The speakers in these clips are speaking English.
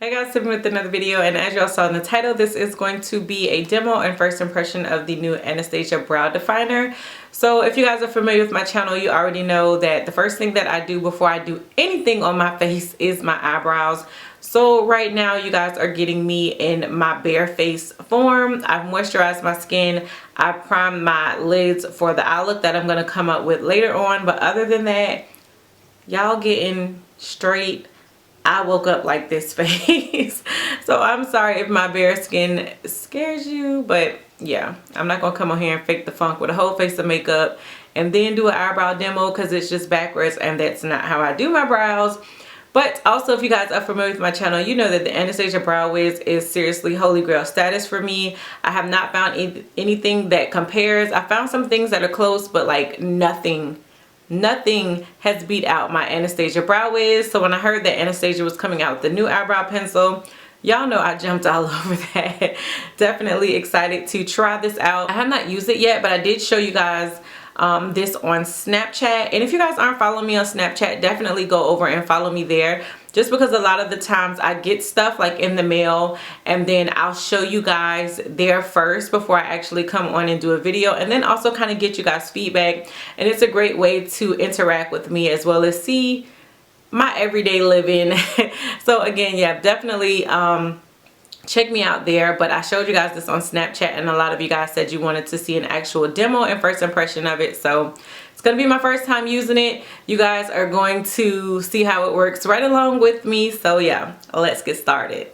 Hey guys, Tiffany with another video, and as y'all saw in the title, this is going to be a demo and first impression of the new Anastasia brow definer. So if you guys are familiar with my channel, you already know that the first thing that I do before I do anything on my face is my eyebrows. So right now you guys are getting me in my bare face form. I've moisturized my skin. I primed my lids for the eye look that I'm going to come up with later on, but other than that, y'all getting straight I woke up like this face. So I'm sorry if my bare skin scares you, but yeah, I'm not gonna come on here and fake the funk with a whole face of makeup and then do an eyebrow demo because it's just backwards, and that's not how I do my brows. But also, if you guys are familiar with my channel, you know that the Anastasia brow wiz is seriously holy grail status for me. I have not found anything that compares. I found some things that are close, but like nothing has beat out my Anastasia brow wiz. So when I heard that Anastasia was coming out with the new eyebrow pencil, y'all know I jumped all over that. Definitely excited to try this out. I have not used it yet, but I did show you guys this on Snapchat. And if you guys aren't following me on Snapchat, definitely go over and follow me there. Just because a lot of the times I get stuff like in the mail and then I'll show you guys there first before I actually come on and do a video, and then also kind of get you guys feedback. And it's a great way to interact with me as well as see my everyday living. So again, yeah, definitely check me out there. But I showed you guys this on Snapchat and a lot of you guys said you wanted to see an actual demo and first impression of it. So it's gonna be my first time using it. You guys are going to see how it works right along with me. So yeah, let's get started.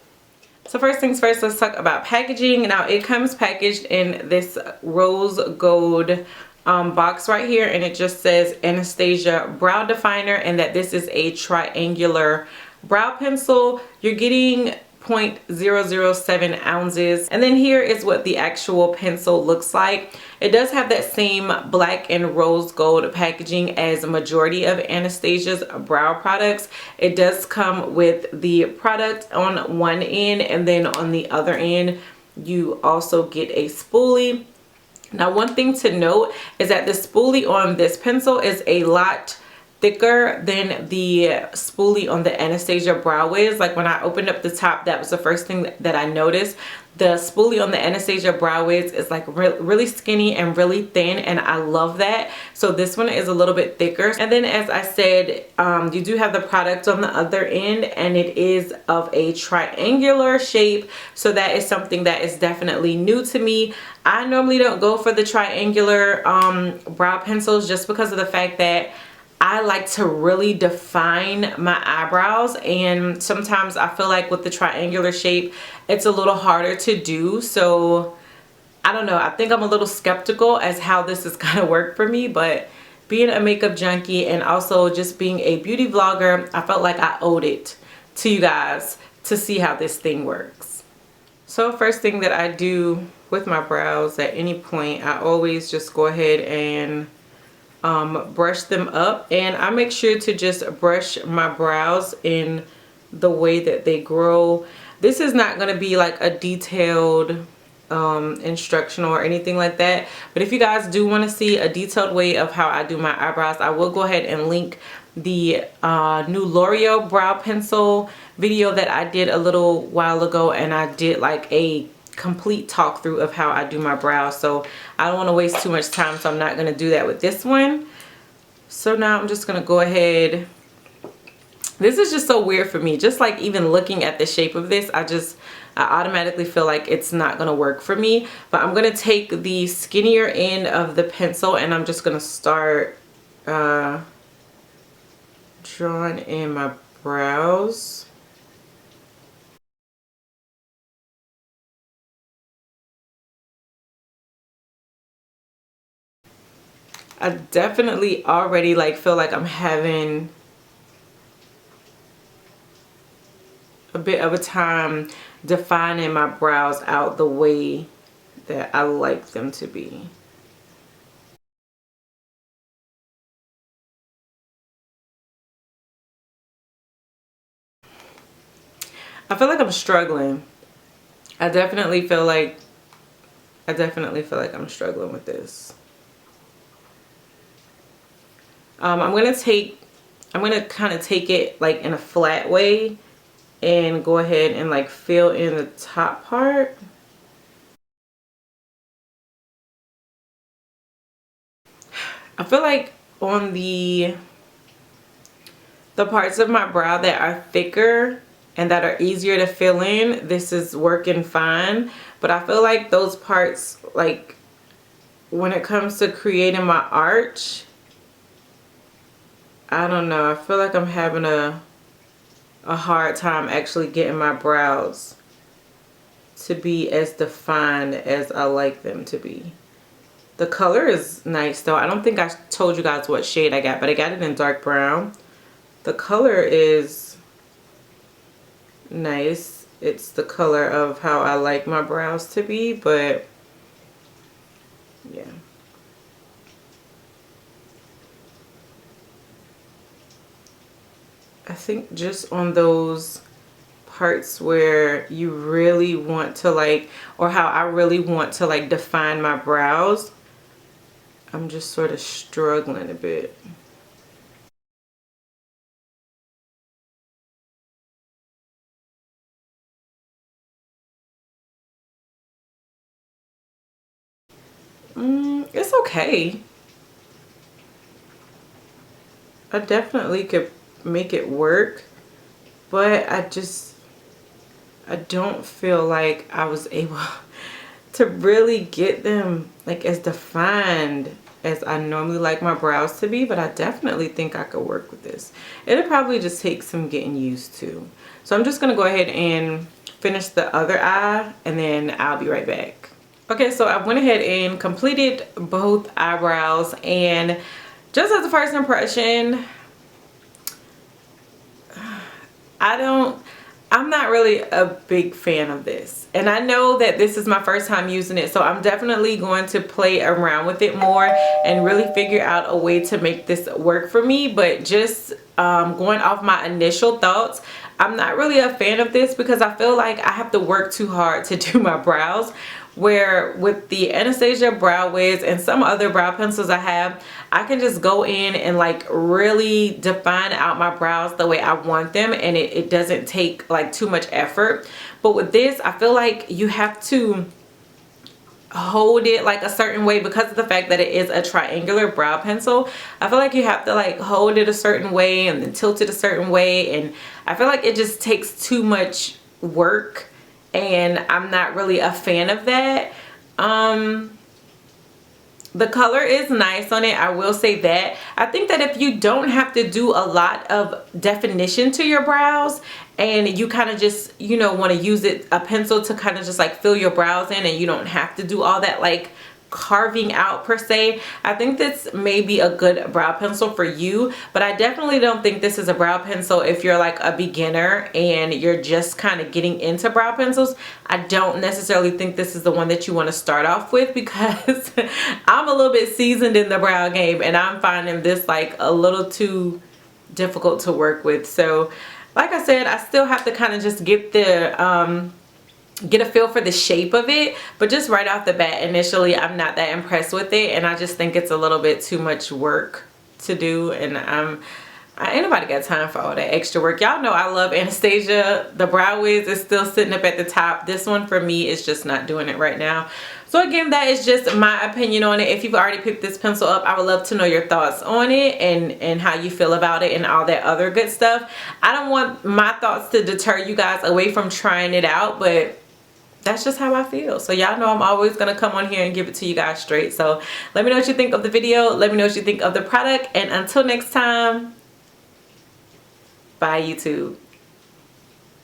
So first things first, let's talk about packaging. Now it comes packaged in this rose gold box right here, and it just says Anastasia brow definer, and that this is a triangular brow pencil. You're getting 0.007 ounces, and then here is what the actual pencil looks like. It does have that same black and rose gold packaging as a majority of Anastasia's brow products. It does come with the product on one end, and then on the other end you also get a spoolie. Now one thing to note is that the spoolie on this pencil is a lot thicker than the spoolie on the Anastasia brow wiz. Like when I opened up the top, that was the first thing that I noticed. The spoolie on the Anastasia brow wiz is like really skinny and really thin, and I love that. So this one is a little bit thicker. And then as I said, you do have the product on the other end, and it is of a triangular shape. So that is something that is definitely new to me. I normally don't go for the triangular brow pencils just because of the fact that I like to really define my eyebrows, and sometimes I feel like with the triangular shape it's a little harder to do. So I don't know, I think I'm a little skeptical as how this is gonna work for me, but being a makeup junkie and also just being a beauty vlogger, I felt like I owed it to you guys to see how this thing works. So first thing that I do with my brows at any point, I always just go ahead and brush them up, and I make sure to just brush my brows in the way that they grow. This is not going to be like a detailed instructional or anything like that, but if you guys do want to see a detailed way of how I do my eyebrows, I will go ahead and link the new L'Oreal brow pencil video that I did a little while ago, and I did like a complete talk through of how I do my brows. So I don't want to waste too much time, so I'm not going to do that with this one. So now I'm just going to go ahead. This is just so weird for me, just like even looking at the shape of this, I automatically feel like it's not going to work for me. But I'm going to take the skinnier end of the pencil, and I'm just going to start drawing in my brows. I definitely already like feel like I'm having a bit of a time defining my brows out the way that I like them to be. I feel like I'm struggling. I definitely feel like I'm struggling with this. I'm gonna kind of take it like in a flat way and go ahead and like fill in the top part. I feel like on the parts of my brow that are thicker and that are easier to fill in, this is working fine. But I feel like those parts, like when it comes to creating my arch, I don't know, I feel like I'm having a hard time actually getting my brows to be as defined as I like them to be. The color is nice though. I don't think I told you guys what shade I got, but I got it in dark brown. The color is nice. It's the color of how I like my brows to be, but yeah. I think just on those parts where you really want to like, or how I really want to like define my brows, I'm just sort of struggling a bit. It's okay. I definitely could make it work, but I don't feel like I was able to really get them like as defined as I normally like my brows to be, but I definitely think I could work with this. It'll probably just take some getting used to. So I'm just gonna go ahead and finish the other eye and then I'll be right back. Okay, so I went ahead and completed both eyebrows, and just as a first impression, I'm not really a big fan of this. And I know that this is my first time using it, so I'm definitely going to play around with it more and really figure out a way to make this work for me. But just going off my initial thoughts, I'm not really a fan of this because I feel like I have to work too hard to do my brows. Where with the Anastasia brow wigs and some other brow pencils I have, I can just go in and like really define out my brows the way I want them, and it doesn't take like too much effort. But with this, I feel like you have to hold it like a certain way because of the fact that it is a triangular brow pencil. I feel like you have to like hold it a certain way and then tilt it a certain way, and I feel like it just takes too much work, and I'm not really a fan of that. The color is nice on it, I will say that. I think that if you don't have to do a lot of definition to your brows and you kind of just, you know, want to use a pencil to kind of just like fill your brows in, and you don't have to do all that like carving out per se, I think this may be a good brow pencil for you. But I definitely don't think this is a brow pencil if you're like a beginner and you're just kind of getting into brow pencils. I don't necessarily think this is the one that you want to start off with, because I'm a little bit seasoned in the brow game and I'm finding this like a little too difficult to work with. So like I said, I still have to kind of just get a feel for the shape of it, but just right off the bat initially I'm not that impressed with it, and I just think it's a little bit too much work to do, and ain't nobody got time for all that extra work. Y'all know I love Anastasia. The brow wigs is still sitting up at the top. This one for me is just not doing it right now. So again, that is just my opinion on it. If you've already picked this pencil up, I would love to know your thoughts on it and how you feel about it and all that other good stuff. I don't want my thoughts to deter you guys away from trying it out, but that's just how I feel. So y'all know I'm always gonna come on here and give it to you guys straight. So let me know what you think of the video. Let me know what you think of the product. And until next time, bye YouTube.